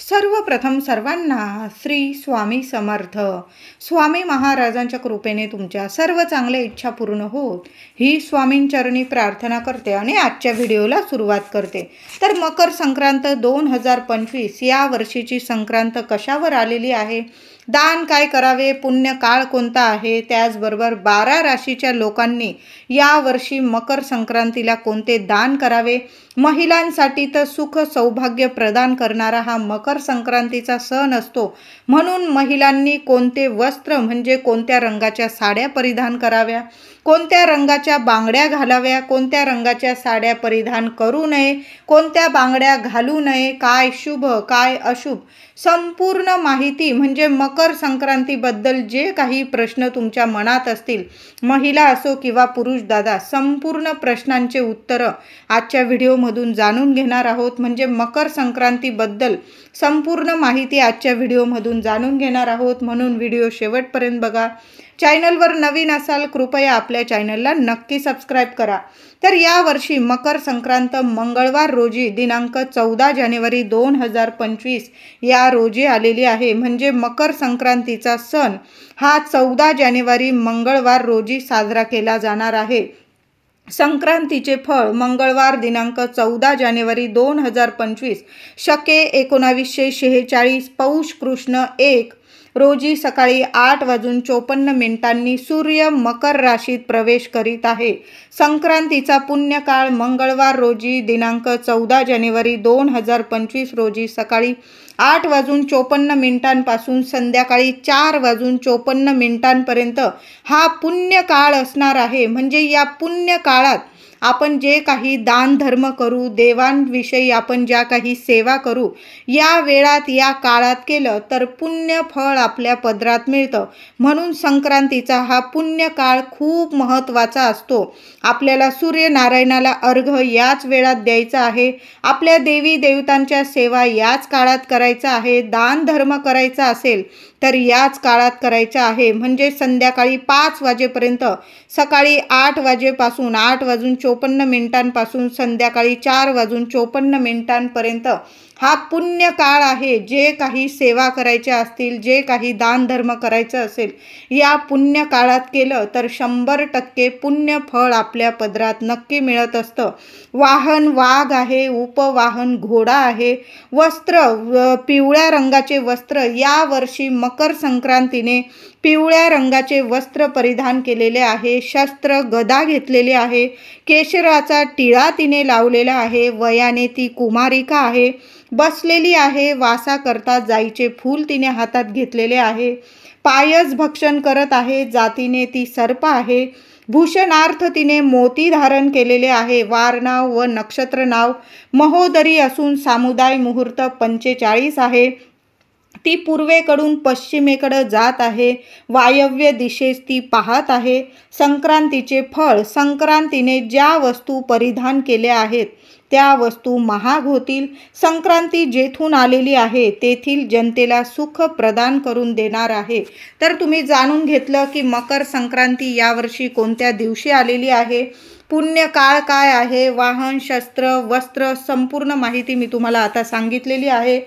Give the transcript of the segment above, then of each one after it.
सर्वप्रथम सर्वांना श्री स्वामी समर्थ. स्वामी महाराजांच्या कृपेने तुमच्या सर्व चांगल्या इच्छा पूर्ण होत ही स्वामींचरणी प्रार्थना करते आणि आजच्या व्हिडिओला सुरुवात करते. तर मकर संक्रांत 2025 या वर्षीची संक्रांत कशावर आलेली आहे, दान काय करावे, पुण्य काळ कोणता आहे, त्याचबरोबर 12 राशीच्या लोकांनी या वर्षी मकर संक्रांतीला कोणते दान करावे, महिलांसाठी तर सुख सौभाग्य प्रदान करणारा हा मकर संक्रांतीचा सण असतो, म्हणून महिलांनी कोणते वस्त्र म्हणजे कोणत्या रंगाच्या साड्या परिधान कराव्या, कोणत्या रंगाच्या बांगड्या घालाव्या, कोणत्या रंगाच्या साड्या परिधान करू नये, कोणत्या बांगड्या घालू नये, काय शुभ काय अशुभ, संपूर्ण माहिती म्हणजे मकर संक्रांतीबद्दल जे काही प्रश्न तुमच्या मनात असतील, महिला असो किंवा पुरुष दादा, संपूर्ण प्रश्नांचे उत्तर आजच्या व्हिडिओमधून जाणून घेणार आहोत. म्हणजे मकर संक्रांतीबद्दल संपूर्ण माहिती आजच्या व्हिडिओमधून जाणून घेणार आहोत, म्हणून व्हिडिओ शेवटपर्यंत बघा. चॅनलवर नवीन असाल कृपया आपल्या चॅनलला नक्की सबस्क्राईब करा. तर यावर्षी मकर संक्रांत मंगळवार रोजी दिनांक 14 जानेवारी 2025 या रोजी आलेली आहे. म्हणजे मकर संक्रांतीचा सण हा 14 जानेवारी मंगळवार रोजी साजरा केला जाणार आहे. संक्रांतीचे फळ मंगळवार दिनांक 14 जानेवारी 2025 शके 1946 पौष कृष्ण 1 रोजी सकाळी 8:54 सूर्य मकर राशीत प्रवेश करीत आहे. संक्रांतीचा पुण्यकाळ मंगळवार रोजी दिनांक 14 जानेवारी 2025 रोजी सकाळी 8:54 पासून संध्याकाळी 4:54 पर्यंत हा पुण्यकाळ असणार आहे. म्हणजे या पुण्यकाळात आपण जे काही दान धर्म करू, देवांविषयी आपण ज्या काही सेवा करू, या वेळात या काळात केलं तर पुण्य फळ आपल्या पदरात मिळतं. म्हणून संक्रांतीचा हा पुण्यकाळ खूप महत्त्वाचा असतो. आपल्याला सूर्यनारायणाला अर्घ्य याच वेळात द्यायचा आहे, आपल्या देवी देवतांच्या सेवा याच काळात करायचा आहे, दान धर्म करायचा असेल तर याच काळात करायचा आहे. म्हणजे संध्याकाळी 5 वाजेपर्यंत, सकाळी 8 वाजेपासून 8:54 संध्याकाळी 4:54 पर्यंत हा पुण्य काळ आहे. जे काही सेवा करायच्या असतील, जे काही दान धर्म करायचं असेल, या पुण्य काळात केलं तर 100% पुण्य फळ आपल्या पदरात नक्की मिळत असतं. वाहन वाघ आहे, उपवाहन घोडा आहे. वस्त्र पिवळ्या रंगाचे वस्त्र, या वर्षी मकर संक्रांतीने पिवळ्या रंगाचे वस्त्र परिधान केलेले आहे. शस्त्र गदा घेतलेले आहे. केशराचा टिळा तिने लावलेला आहे. वयाने ती कुमारिका आहे. बसलेली आहे. वासा करता जाईचे फूल तिने हातात घेतलेले आहे. पायस भक्षण करत आहे. जातीने ती सर्प आहे. भूषणार्थ तिने मोती धारण केलेले आहे. वार नाव व नक्षत्र नाव महोदरी असून सामुदाय मुहूर्त 45 आहे. ती पूर्वेकडून पश्चिमेकडे जात आहे. वायव्य दिशेस ती पाहत आहे. संक्रांतीचे फळ, संक्रांतीने ज्या वस्तू परिधान केल्या आहेत त्या वस्तू महाग होतील. संक्रांती जेथून आलेली आहे तेथील जनतेला सुख प्रदान करून देणार आहे. तर तुम्ही जाणून घेतलं की मकर संक्रांती यावर्षी कोणत्या दिवशी आलेली आहे, पुण्यकाळ काय आहे, वाहन, शस्त्र, वस्त्र, संपूर्ण माहिती मी तुम्हाला आता सांगितलेली आहे.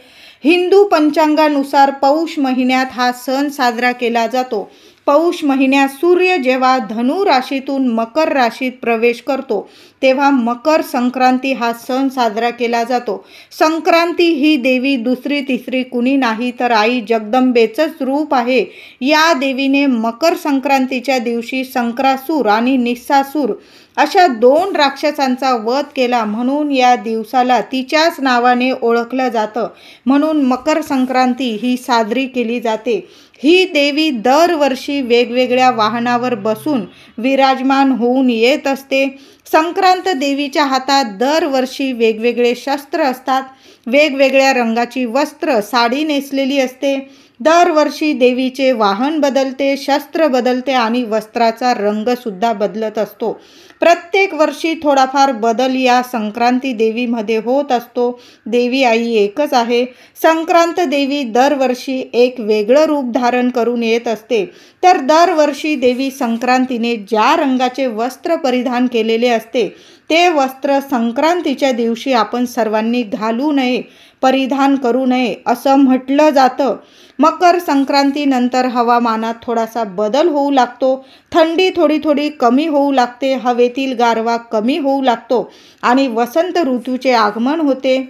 हिंदू पंचांगानुसार पौष महिन्यात हा सण साजरा केला जातो. पौष महिन्यात सूर्य जेव्हा धनु राशीतून मकर राशीत प्रवेश करतो तेव्हा मकर संक्रांती हा सण साजरा केला जातो. संक्रांती ही देवी दुसरी तिसरी कुणी नाही तर आई जगदंबेचंच रूप आहे. या देवीने मकर संक्रांतीच्या दिवशी संक्रासूर आणि निस्सासूर अशा 2 राक्षसांचा वध केला, म्हणून या दिवसाला तिच्याच नावाने ओळखलं जातं. म्हणून मकर संक्रांती ही साजरी केली जाते. ही देवी दरवर्षी वेगवेगळ्या वाहनावर बसून विराजमान होऊन येत असते. संक्रांत देवीच्या हातात दरवर्षी वेगवेगळे शस्त्र असतात. वेगवेगळ्या रंगाची वस्त्र, साडी नेसलेली असते. दरवर्षी देवीचे वाहन बदलते, शस्त्र बदलते आणि वस्त्राचा रंगसुद्धा बदलत असतो. प्रत्येक वर्षी थोडाफार बदल या संक्रांती देवीमध्ये होत असतो. देवी आई एकच आहे. संक्रांत देवी दरवर्षी एक वेगळं रूप धारण करून येत असते. तर दरवर्षी देवी संक्रांतीने ज्या रंगाचे वस्त्र परिधान केलेले असते ते वस्त्र संक्रांतीच्या दिवशी आपण सर्वांनी घालू नये. परिधान करू नये असं म्हटलं जातं. मकर संक्रांतीनंतर हवामानात थोडासा बदल होऊ लागतो. थंडी थोडी थोडी कमी होऊ लागते. हवेतील गारवा कमी होऊ लागतो आणि वसंत ऋतूचे आगमन होते.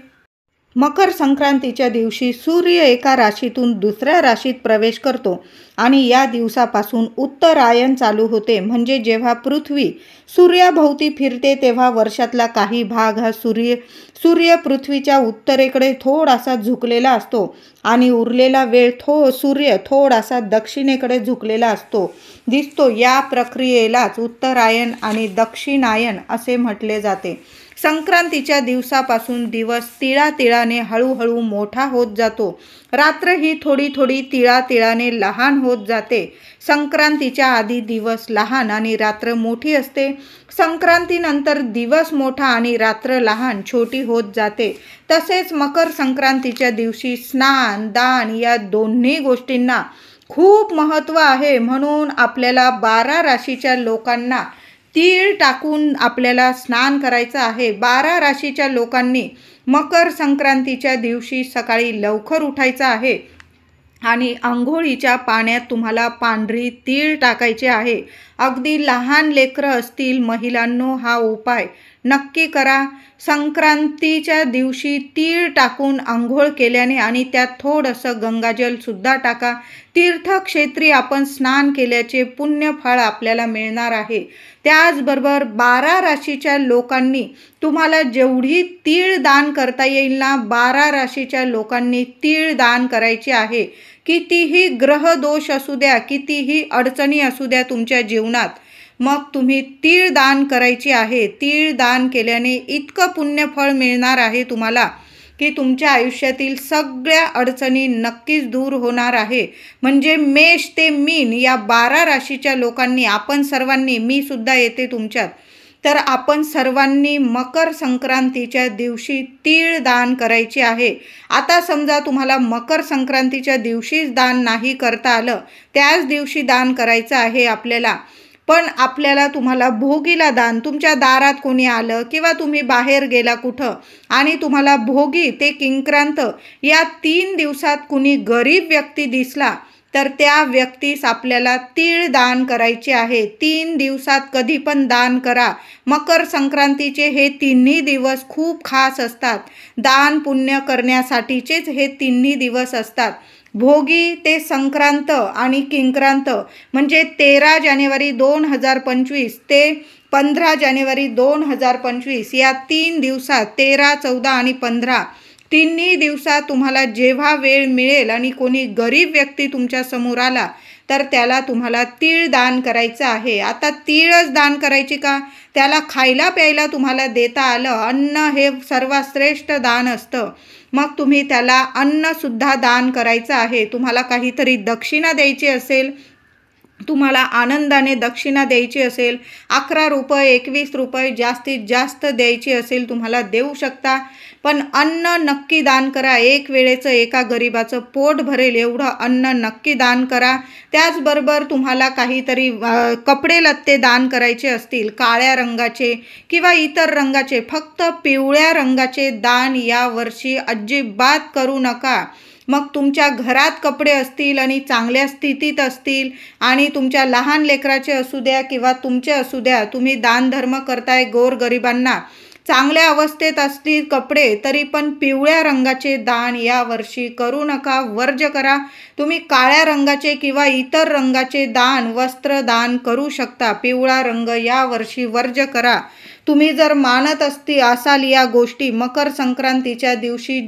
मकर संक्रांतीच्या दिवशी सूर्य एका राशीतून दुसऱ्या राशीत प्रवेश करतो आणि या दिवसापासून उत्तरायण चालू होते. म्हणजे जेव्हा पृथ्वी सूर्याभोवती फिरते तेव्हा वर्षातला काही भाग हा सूर्य पृथ्वीच्या उत्तरेकडे थोडासा झुकलेला असतो आणि उरलेला वेळ सूर्य थोडासा दक्षिणेकडे झुकलेला दिसतो. या प्रक्रियेलाच उत्तरायण आणि दक्षिणायन असे म्हटले जाते. संक्रांतीच्या दिवसापासून दिवस तिळातिळाने हळूहळू मोठा होत जातो. रात्र ही थोडी थोडी तिळातिळाने लहान होत जाते. संक्रांतीच्या आधी दिवस लहान आणि रात्र मोठी असते. संक्रांतीनंतर दिवस मोठा आणि रात्र लहान छोटी होत जाते. तसेच मकर संक्रांतीच्या दिवशी स्नान दान या दोन्ही गोष्टींना खूप महत्त्व आहे. म्हणून आपल्याला 12 राशीच्या लोकांना तीळ टाकून आपल्याला स्नान करायचं आहे. 12 राशीच्या लोकांनी मकर संक्रांतीच्या दिवशी सकाळी लवकर उठायचं आहे आणि आंघोळीच्या पाण्यात तुम्हाला पांढरी तीळ टाकायचे आहे. अगदी लहान लेकरं असतील महिलांनो हा उपाय नक्की करा. संक्रांतीच्या दिवशी तीळ टाकून आंघोळ केल्याने आणि त्यात थोडंसं गंगाजल सुद्धा टाका. तीर्थक्षेत्री आपण स्नान केल्याचे पुण्यफळ आपल्याला मिळणार आहे. त्याचबरोबर 12 राशीच्या लोकांनी तुम्हाला जेवढी तीळ दान करता येईल ना 12 राशीच्या लोकांनी तीळ दान करायचे आहे. कितीही ग्रहदोष असू द्या, कितीही अडचणी असू द्या तुमच्या जीवनात, मग तुम्ही तीळ दान करायची आहे. तीळ दान केल्याने इतकं पुण्यफळ मिळणार आहे तुम्हाला की तुमच्या आयुष्यातील सगळ्या अडचणी नक्कीच दूर होणार आहे. म्हणजे मेष ते मीन या 12 राशीच्या लोकांनी आपण सर्वांनी, मी सुद्धा येते तुमच्यात, तर आपण सर्वांनी मकर संक्रांतीच्या दिवशी तीळ दान करायचे आहे. आता समजा तुम्हाला मकर संक्रांतीच्या दिवशीच दान नाही करता आलं, त्याच दिवशी दान करायचं आहे आपल्याला. पण आपल्याला तुम्हाला भोगीला दान, तुमच्या दारात कोणी आलं किंवा तुम्ही बाहेर गेला कुठं आणि तुम्हाला भोगी ते किंक्रांत या 3 दिवसात कुणी गरीब व्यक्ती दिसला तर त्या व्यक्तीस आपल्याला तीळ दान करायचे आहे. 3 दिवसात कधी पण दान करा. मकर संक्रांतीचे हे 3ही दिवस खूप खास असतात. दान पुण्य करण्यासाठीचेच हे 3ही दिवस असतात. भोगी ते संक्रांत आणि किंक्रांत म्हणजे 13 जानेवारी 2025 ते 15 जानेवारी 2025 या 3 दिवसात 13, 14 आणि 15 तिन्ही दिवसात तुम्हाला जेव्हा वेळ मिळेल आणि कोणी गरीब व्यक्ती तुमच्या समोर आला तर त्याला तुम्हाला तीळ दान करायचं आहे. आता तीळच दान करायची का, त्याला खायला प्यायला तुम्हाला देता आलं, अन्न हे सर्वात श्रेष्ठ दान असतं, मग तुम्ही त्याला अन्नसुद्धा दान करायचं आहे. तुम्हाला काहीतरी दक्षिणा द्यायची असेल, तुम्हाला आनंदाने दक्षिणा द्यायची असेल, 11 रुपये 21 रुपये जास्तीत जास्त द्यायची असेल तुम्हाला देऊ शकता. पण अन्न नक्की दान करा. एक वेळेचं एका गरिबाचं पोट भरेल एवढं अन्न नक्की दान करा. त्याचबरोबर तुम्हाला काहीतरी कपडे लत्ते दान करायचे असतील, काळ्या रंगाचे किंवा इतर रंगाचे, फक्त पिवळ्या रंगाचे दान यावर्षी अजिबात करू नका. मग तुमच्या घरात कपडे असतील आणि चांगल्या स्थितीत असतील आणि तुमच्या लहान लेकराचे असू द्या किंवा तुमचे असू द्या, तुम्ही दानधर्म करताय गोरगरिबांना, चांगल्या अवस्थेत असतील कपडे तरी पण पिवळ्या रंगाचे दान यावर्षी करू नका, वर्ज करा. तुम्ही काळ्या रंगाचे किंवा इतर रंगाचे दान, वस्त्र दान करू शकता. पिवळा रंग यावर्षी वर्ज करा. तुम्ही जर मानत असाल या गोष्टी, मकर संक्रांतीच्या दिवशी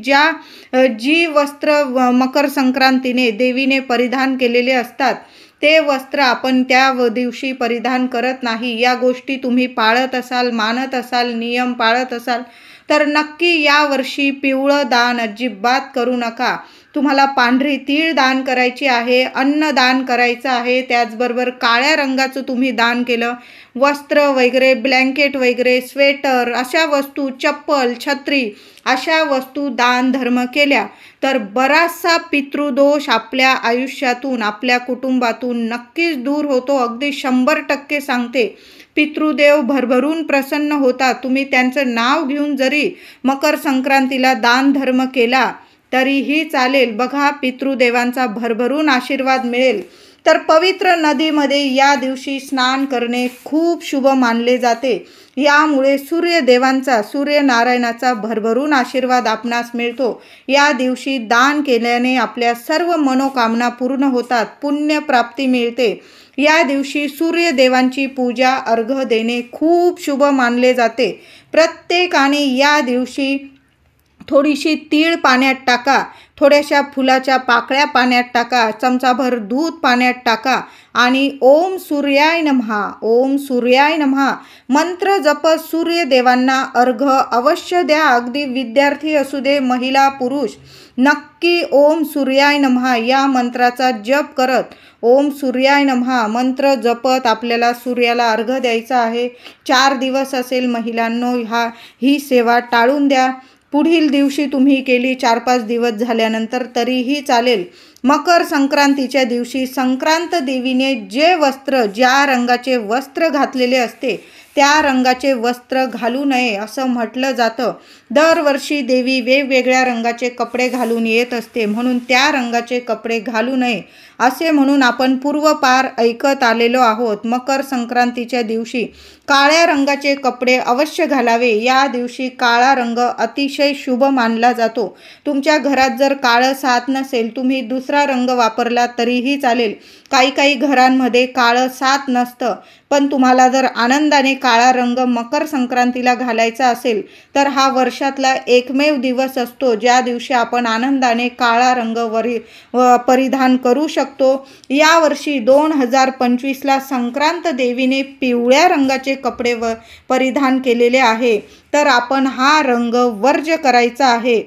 जी वस्त्र मकर संक्रांतीने देवीने परिधान केलेले असतात ते वस्त्र आपण त्या दिवशी परिधान करत नाही. या गोष्टी तुम्ही पाळत असाल, मानत असाल, नियम पाळत असाल तर नक्की यावर्षी पिवळं दान अजिबात करू नका. तुम्हाला पांढरी तीळ दान करायची आहे, अन्न दान करायचं आहे. त्याचबरोबर काळ्या रंगाचं तुम्ही दान केलं, वस्त्र वगैरे, ब्लँकेट वगैरे, स्वेटर अशा वस्तू, चप्पल, छत्री अशा वस्तू दान धर्म केल्या तर बराचसा पितृदोष आपल्या आयुष्यातून, आपल्या कुटुंबातून नक्कीच दूर होतो. अगदी 100% सांगते. पितृदेव भरभरून प्रसन्न होतात. तुम्ही त्यांचं नाव घेऊन जरी मकर संक्रांतीला दान धर्म केला तरीही चालेल. बघा, पितृदेवांचा भरभरून आशीर्वाद मिळेल. तर पवित्र नदीमध्ये या दिवशी स्नान करणे खूप शुभ मानले जाते. यामुळे सूर्यदेवांचा, सूर्यनारायणाचा भरभरून आशीर्वाद आपणास मिळतो. या दिवशी दान केल्याने आपल्या सर्व मनोकामना पूर्ण होतात, पुण्यप्राप्ती मिळते. या दिवशी सूर्यदेवांची पूजा, अर्घ्य देणे खूप शुभ मानले जाते. प्रत्येकाने या दिवशी थोडीशी तीळ पाण्यात टाका, थोड्याशा फुलाच्या पाकळ्या पाण्यात टाका, चमचाभर दूध पाण्यात टाका आणि ओम सूर्याय नमः, ओम सूर्याय नमः मंत्र जपत सूर्यदेवांना अर्घ्य अवश्य द्या. अगदी विद्यार्थी असू दे, महिला पुरुष, नक्की ओम सूर्याय नमः या मंत्राचा जप करत ओम सूर्याय नमः मंत्र जपत आपल्याला सूर्याला अर्घ्य द्यायचा आहे. 4 दिवस असेल महिलांनो, ही सेवा टाळून द्या. पुढील दिवशी तुम्ही केली 4-5 दिवस झाल्यानंतर तरीही चालेल. मकर संक्रांतीच्या दिवशी संक्रांत देवीने जे वस्त्र, ज्या रंगाचे वस्त्र घातलेले असते त्या रंगाचे वस्त्र घालू नये असं म्हटलं जातं. दरवर्षी देवी वेगवेगळ्या रंगाचे कपडे घालून येत असते, म्हणून त्या रंगाचे कपडे घालू नये असे म्हणून आपण पूर्वपार ऐकत आलेलो आहोत. मकर संक्रांतीच्या दिवशी काळ्या रंगाचे कपडे अवश्य घालावे. या दिवशी काळा रंग अतिशय शुभ मानला जातो. तुमच्या घरात जर काळं साथ नसेल, तुम्ही दुसरा रंग वापरला तरीही चालेल. काही घरांमध्ये काळं साथ नसतं, पण तुम्हाला जर आनंदाने काळा रंग मकर संक्रांतीला घालायचा असेल तर हा वर्षातला एकमेव दिवस असतो ज्या दिवशी आपण आनंदाने काळा रंग परिधान करू शकतो. यावर्षी 2025ला संक्रांत देवीने पिवळ्या रंगाचे कपडे परिधान केलेले आहे, तर आपण हा रंग वर्ज करायचा आहे.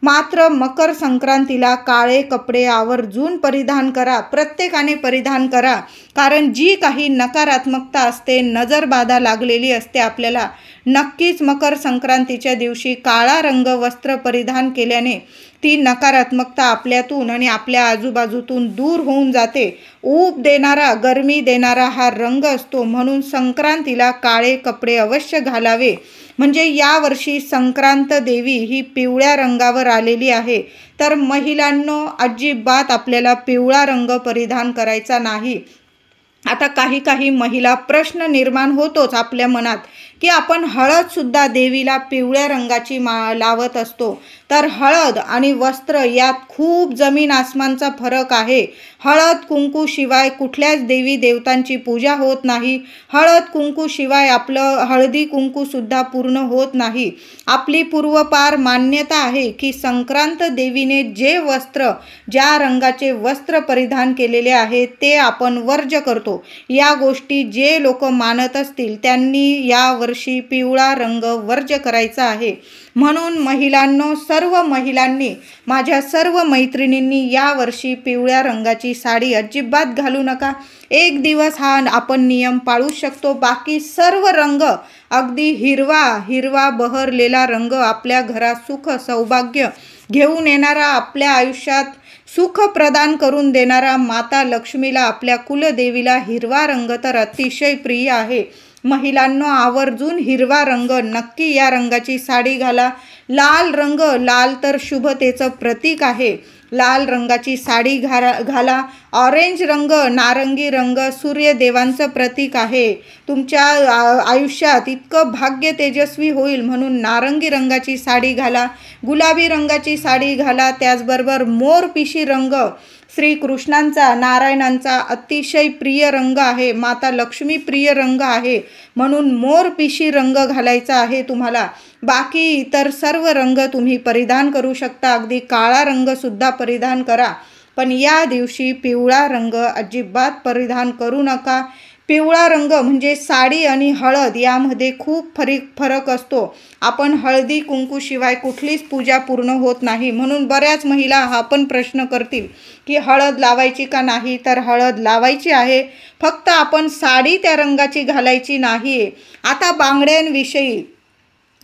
मात्र मकर संक्रांतीला काळे कपडे आवर्जून परिधान करा, प्रत्येकाने परिधान करा. कारण जी काही नकारात्मकता असते, नजरबाधा लागलेली असते आपल्याला, नक्कीच मकर संक्रांतीच्या दिवशी काळा रंग वस्त्र परिधान केल्याने ती नकारात्मकता आपल्यातून आणि आपल्या आजूबाजूतून दूर होऊन जाते. ऊब देणारा, गरमी देणारा हा रंग असतो, म्हणून संक्रांतीला काळे कपडे अवश्य घालावे. म्हणजे यावर्षी संक्रांत देवी ही पिवळ्या रंगावर आलेली आहे, तर महिलांनो अजिबात आपल्याला पिवळा रंग परिधान करायचा नाही. आता काही महिला प्रश्न निर्माण होतोच आपल्या मनात की आपण हळदसुद्धा देवीला पिवळ्या रंगाची लावत असतो, तर हळद आणि वस्त्र यात खूप जमीन आसमानचा फरक आहे. हळद कुंकू शिवाय कुठल्याच देवी देवतांची पूजा होत नाही. हळद कुंकू शिवाय आपलं हळदी कुंकूसुद्धा पूर्ण होत नाही. आपली पूर्वपार मान्यता आहे की संक्रांत देवीने जे वस्त्र, ज्या रंगाचे वस्त्र परिधान केलेले आहे ते आपण वर्ज करतो. या गोष्टी जे लोक मानत असतील त्यांनी यावर्षी पिवळा रंग वर्ज करायचा आहे. म्हणून महिलांनो, सर्व महिलांनी, माझ्या सर्व मैत्रिणींनी यावर्षी पिवळ्या रंगाची साडी अजिबात घालू नका. एक दिवस हा आपण नियम पाळू शकतो. बाकी सर्व रंग, अगदी हिरवा बहरलेला रंग, आपल्या घरात सुख सौभाग्य घेऊन येणारा, आपल्या आयुष्यात सुख प्रदान करून देणारा, माता लक्ष्मीला, आपल्या कुलदेवीला हिरवा रंग तर अतिशय प्रिय आहे. महिलांनो आवर्जून हिरवा रंग, नक्की या रंगाची साडी घाला. लाल रंग, लाल तर शुभतेचं प्रतीक आहे, लाल रंगाची साडी घाला. ऑरेंज रंग, नारंगी रंग सूर्यदेवांचं प्रतीक आहे. तुमच्या आयुष्यात इतकं भाग्य तेजस्वी होईल म्हणून नारंगी रंगाची साडी घाला. गुलाबी रंगाची साडी घाला. त्याचबरोबर मोरपिशी रंग श्रीकृष्णांचा, नारायणांचा अतिशय प्रिय रंग आहे, माता लक्ष्मी प्रिय रंग आहे, म्हणून मोरपिशी रंग घालायचा आहे तुम्हाला. बाकी इतर सर्व रंग तुम्ही परिधान करू शकता. अगदी काळा रंगसुद्धा परिधान करा, पण या दिवशी पिवळा रंग अजिबात परिधान करू नका. पिवळा रंग म्हणजे साडी आणि हळद यामध्ये खूप फरक असतो. आपण हळदी कुंकूशिवाय कुठलीच पूजा पूर्ण होत नाही. म्हणून बऱ्याच महिला हा पण प्रश्न करतील की हळद लावायची का नाही, तर हळद लावायची आहे, फक्त आपण साडी त्या रंगाची घालायची नाही आहे. आता बांगड्यांविषयी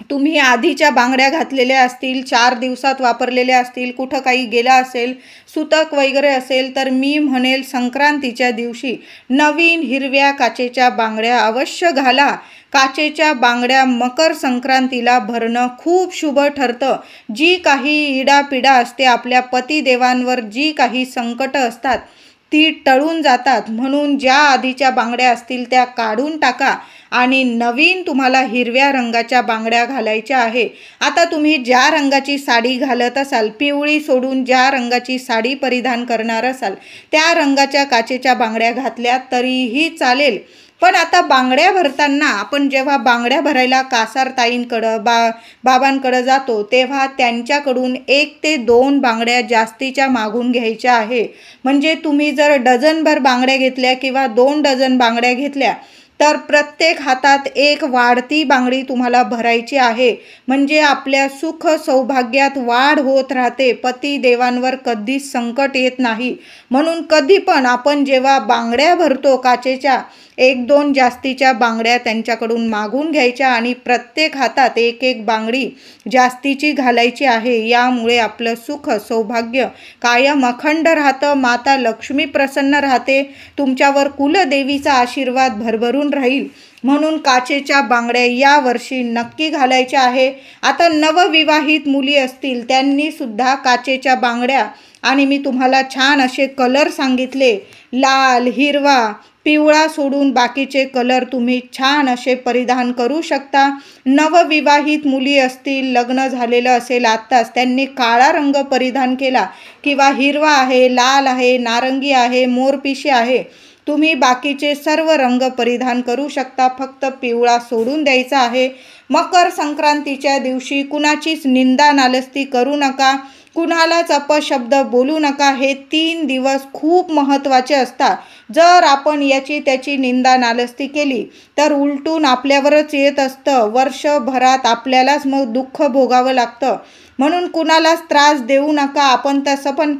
तुम्ही आधीच्या बांगड्या घातलेल्या असतील, 4 दिवसात वापरलेल्या असतील, कुठं काही गेला असेल, सुतक वगैरे असेल, तर मी म्हणेल संक्रांतीच्या दिवशी नवीन हिरव्या काचेच्या बांगड्या अवश्य घाला. काचेच्या बांगड्या मकर संक्रांतीला भरणं खूप शुभ ठरतं. जी काही इडापिडा असते, आपल्या पतिदेवांवर जी काही संकटं असतात ती टळून जातात. म्हणून ज्या आधीच्या बांगड्या असतील त्या काढून टाका आणि नवीन तुम्हाला हिरव्या रंगाच्या बांगड्या घालायच्या आहे. आता तुम्ही ज्या रंगाची साडी घालत असाल, पिवळी सोडून ज्या रंगाची साडी परिधान करणार असाल, त्या रंगाच्या काचेच्या बांगड्या घातल्या तरीही चालेल. पण आता बांगड्या भरताना आपण जेव्हा बांगड्या भरायला कासारताईंकडं बाबांकडं जातो, तेव्हा त्यांच्याकडून 1 ते 2 बांगड्या जास्तीच्या मागून घ्यायच्या आहे. म्हणजे तुम्ही जर डझनभर बांगड्या घेतल्या किंवा 2 डझन बांगड्या घेतल्या तर प्रत्येक हातात 1 वाढती बांगडी तुम्हाला भरायची आहे. म्हणजे आपल्या सुख सौभाग्यात वाढ होत राहते. पती देवांवर कधीच संकट येत नाही. म्हणून कधी पण आपण जेव्हा बांगड्या भरतो काचेच्या, 1-2 जास्तीच्या बांगड्या त्यांच्याकडून मागून घ्यायच्या आणि प्रत्येक हातात 1-1 बांगडी जास्तीची घालायची आहे. यामुळे आपलं सुख सौभाग्य कायम अखंड राहतं. माता लक्ष्मी प्रसन्न राहते. तुमच्यावर कुलदेवीचा आशीर्वाद भरभरून राहील. म्हणून काचेच्या बांगड्या यावर्षी नक्की घालायच्या आहे. आता नवविवाहित मुली असतील त्यांनी सुद्धा काचेच्या बांगड्या, आणि मी तुम्हाला छान असे कलर सांगितले, लाल, हिरवा, पिवळा सोडून बाकीचे कलर तुम्ही छान असे परिधान करू शकता. नवविवाहित मुली असतील, लग्न झालेलं असेल आत्ताच, त्यांनी काळा रंग परिधान केला किंवा हिरवा आहे, लाल आहे, नारंगी आहे, मोरपिशी आहे, तुम्ही बाकीचे सर्व रंग परिधान करू शकता. फक्त पिवळा सोडून द्यायचा आहे. मकर संक्रांतीच्या दिवशी कुणाचीच निंदा नालस्ती करू नका, कुणालाच अपशब्द बोलू नका. हे 3 दिवस खूप महत्त्वाचे असतात. जर आपण याची त्याची निंदा नालस्ती केली तर उलटून आपल्यावरच येत असतं. वर्षभरात आपल्यालाच मग दुःख भोगावं लागतं. म्हणून कुणालाच त्रास देऊ नका. आपण तसं पण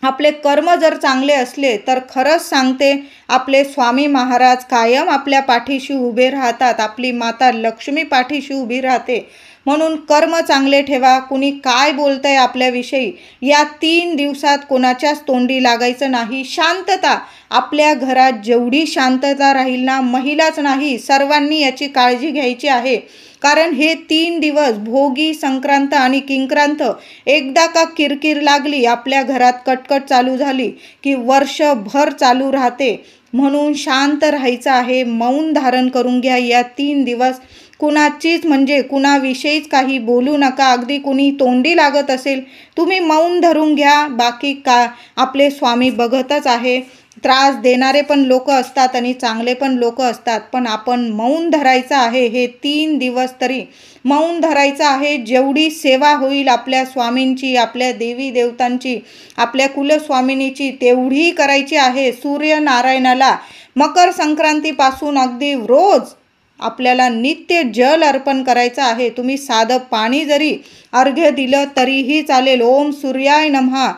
आपले कर्म जर चांगले असले तर खरंच सांगते, आपले स्वामी महाराज कायम आपल्या पाठीशी उभे राहतात. आपली माता लक्ष्मी पाठीशी उभी राहते. म्हणून कर्म चांगले ठेवा. कुणी काय बोलतंय आपल्याविषयी या 3 दिवसात कोणाच्याच तोंडी लागायचं नाही. शांतता, आपल्या घरात जेवढी शांतता राहील ना, महिलाच नाही सर्वांनी याची काळजी घ्यायची आहे. कारण हे 3 दिवस भोगी, संक्रांत आणि किंक्रांत, एकदा का किरकिर लागली, आपल्या घरात कटकट चालू झाली की वर्षभर चालू राहते. म्हणून शांत राहायचं आहे. मौन धारण करून घ्या या 3 दिवस. कुणाचीच म्हणजे कुणाविषयीच काही बोलू नका. अगदी कुणी तोंडी लागत असेल, तुम्ही मौन धरून घ्या. बाकी का आपले स्वामी बघतच आहे. त्रास देणारे पण लोक असतात आणि चांगले पण लोक असतात. पण आपण मौन धरायचं आहे. हे 3 दिवस तरी मौन धरायचं आहे. जेवढी सेवा होईल आपल्या स्वामींची, आपल्या देवी देवतांची, आपल्या कुलस्वामिनीची, तेवढी करायची आहे. सूर्यनारायणाला मकर संक्रांतीपासून अगदी रोज आपल्याला नित्य जल अर्पण करायचं आहे. तुम्ही साधं पाणी जरी अर्घ्य दिलं तरीही चालेल. ओम सूर्याय नमः,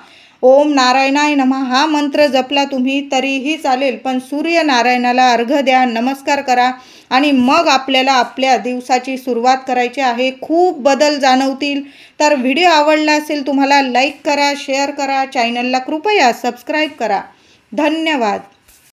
ओम नारायणाय नमः हा मंत्र जपला तुम्ही तरीही चालेल. पण सूर्यनारायणाला अर्घ्य द्या, नमस्कार करा आणि मग आपल्याला आपल्या दिवसाची सुरुवात करायची आहे. खूप बदल जाणवतील. तर व्हिडिओ आवडला असेल तुम्हाला लाईक करा, शेअर करा, चॅनलला कृपया सबस्क्राईब करा. धन्यवाद.